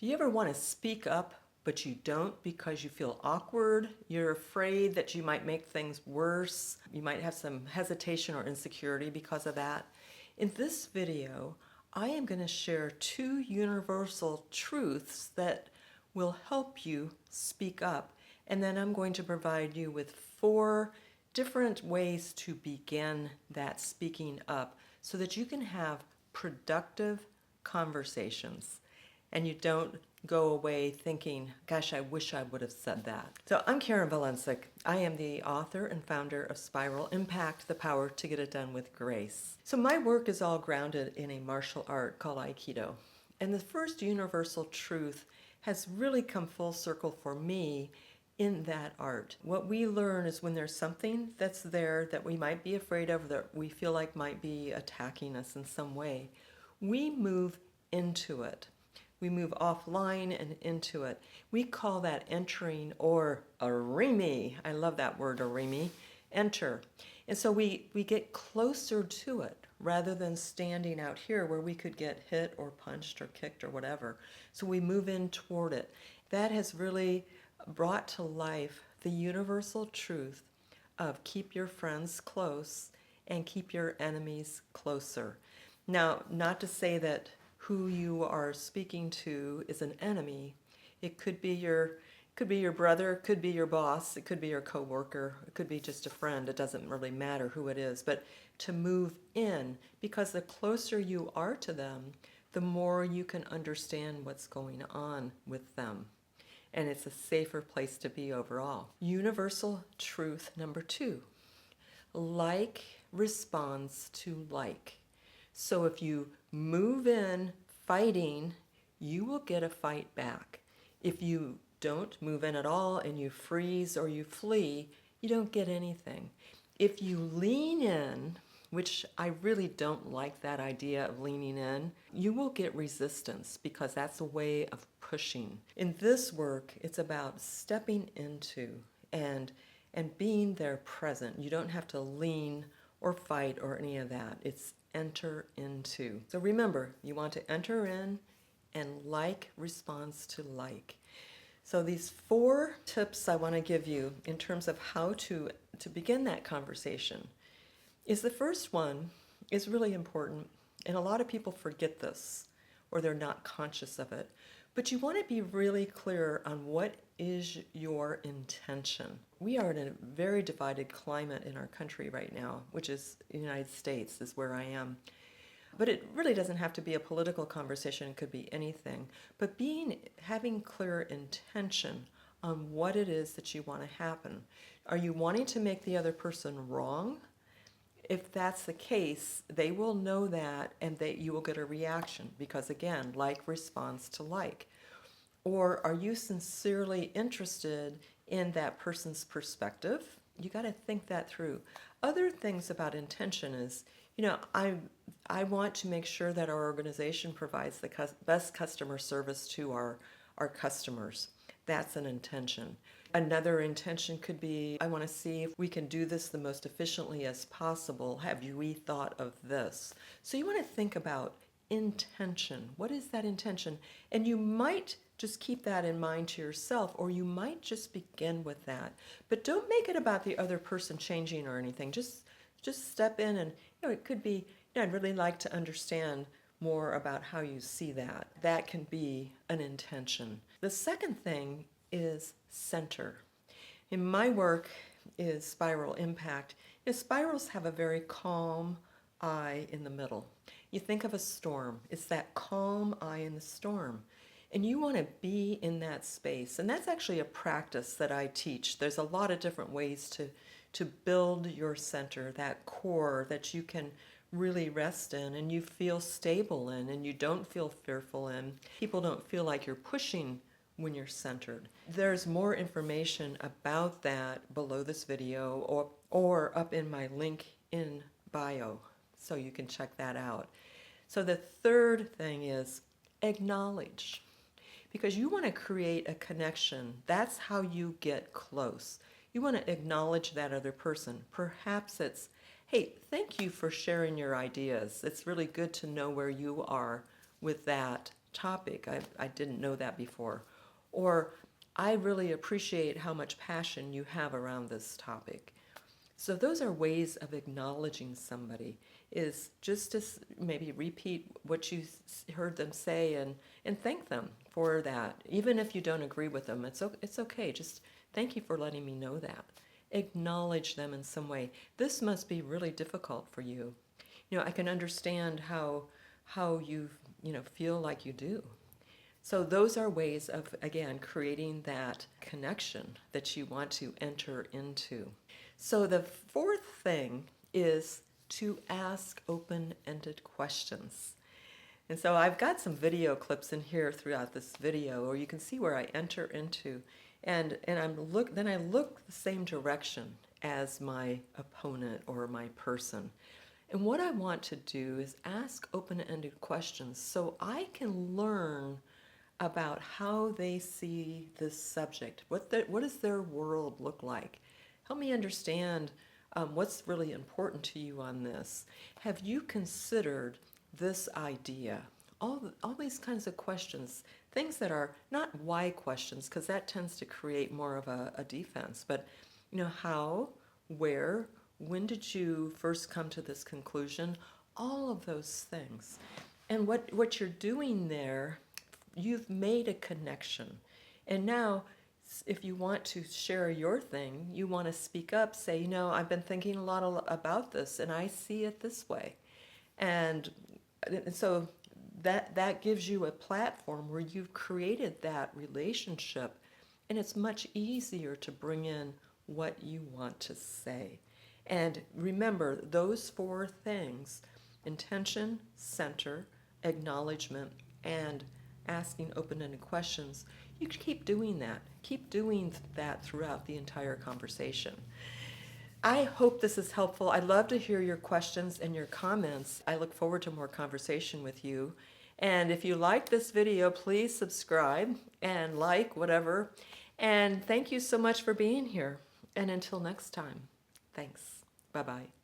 Do you ever want to speak up, but you don't because you feel awkward? You're afraid that you might make things worse. You might have some hesitation or insecurity because of that. In this video, I am going to share 2 universal truths that will help you speak up. And then I'm going to provide you with 4 different ways to begin that speaking up so that you can have productive conversations and you don't go away thinking, gosh, I wish I would have said that. So I'm Karen Valencic. I am the author and founder of Spiral Impact, the Power to Get It Done with Grace. So my work is all grounded in a martial art called Aikido. And the first universal truth has really come full circle for me in that art. What we learn is when there's something that's there that we might be afraid of, that we feel like might be attacking us in some way, we move into it. We move offline and into it. We call that entering, or arimi. I love that word, arimi. Enter. And so we get closer to it rather than standing out here where we could get hit or punched or kicked or whatever. So we move in toward it. That has really brought to life the universal truth of keep your friends close and keep your enemies closer. Now, not to say that who you are speaking to is an enemy. It could be your brother, it could be your boss, it could be your coworker, it could be just a friend. It doesn't really matter who it is, but to move in, because the closer you are to them, the more you can understand what's going on with them. And it's a safer place to be overall. Universal truth number 2. Like responds to like. So if you move in fighting, you will get a fight back. If you don't move in at all and you freeze or you flee, you don't get anything. If you lean in, which I really don't like that idea of leaning in, you will get resistance because that's a way of pushing. In this work, it's about stepping into and being there present. You don't have to lean or fight or any of that. It's enter into. So remember, you want to enter in, and like responds to like. So these 4 tips I want to give you in terms of how to begin that conversation is the first one is really important, and a lot of people forget this or they're not conscious of it. But you want to be really clear on what is your intention. We are in a very divided climate in our country right now, which is the United States is where I am. But it really doesn't have to be a political conversation. It could be anything. But having clear intention on what it is that you want to happen. Are you wanting to make the other person wrong? If that's the case, they will know that, and you will get a reaction because, again, like responds to like. Or are you sincerely interested in that person's perspective? You got to think that through. Other things about intention is, I want to make sure that our organization provides the best customer service to our customers. That's an intention. Another intention could be, I want to see if we can do this the most efficiently as possible. Have you rethought of this? So you want to think about intention. What is that intention? And you might just keep that in mind to yourself, or you might just begin with that. But don't make it about the other person changing or anything. Just step in and, it could be, I'd really like to understand more about how you see that. That can be an intention. The second thing is center. In my work is Spiral Impact. Spirals have a very calm eye in the middle. You think of a storm. It's that calm eye in the storm. And you want to be in that space. And that's actually a practice that I teach. There's a lot of different ways to build your center, that core that you can really rest in and you feel stable in and you don't feel fearful in. People don't feel like you're pushing when you're centered. There's more information about that below this video or up in my link in bio, so you can check that out. So the third thing is acknowledge, because you want to create a connection. That's how you get close. You want to acknowledge that other person. Perhaps it's, hey, thank you for sharing your ideas. It's really good to know where you are with that topic. I didn't know that before. Or, I really appreciate how much passion you have around this topic. So those are ways of acknowledging somebody, is just to maybe repeat what you heard them say and thank them for that. Even if you don't agree with them, it's okay. Just thank you for letting me know that. Acknowledge them in some way. This must be really difficult for you. I can understand how you feel like you do. So those are ways of, again, creating that connection that you want to enter into. So the fourth thing is to ask open-ended questions. And so I've got some video clips in here throughout this video, or you can see where I enter into, and then I look the same direction as my opponent or my person. And what I want to do is ask open-ended questions so I can learn about how they see this subject. What does their world look like? Help me understand what's really important to you on this. Have you considered this idea? All these kinds of questions, things that are not why questions, because that tends to create more of a defense, but how, where, when did you first come to this conclusion? All of those things. And what you're doing there, you've made a connection. And now, if you want to share your thing, you want to speak up, say, I've been thinking a lot about this, and I see it this way. And so that gives you a platform where you've created that relationship, and it's much easier to bring in what you want to say. And remember, those four things: intention, center, acknowledgement, and asking open-ended questions. You can keep doing that. Keep doing that throughout the entire conversation. I hope this is helpful. I'd love to hear your questions and your comments. I look forward to more conversation with you. And if you like this video, please subscribe and like, whatever. And thank you so much for being here. And until next time, thanks. Bye-bye.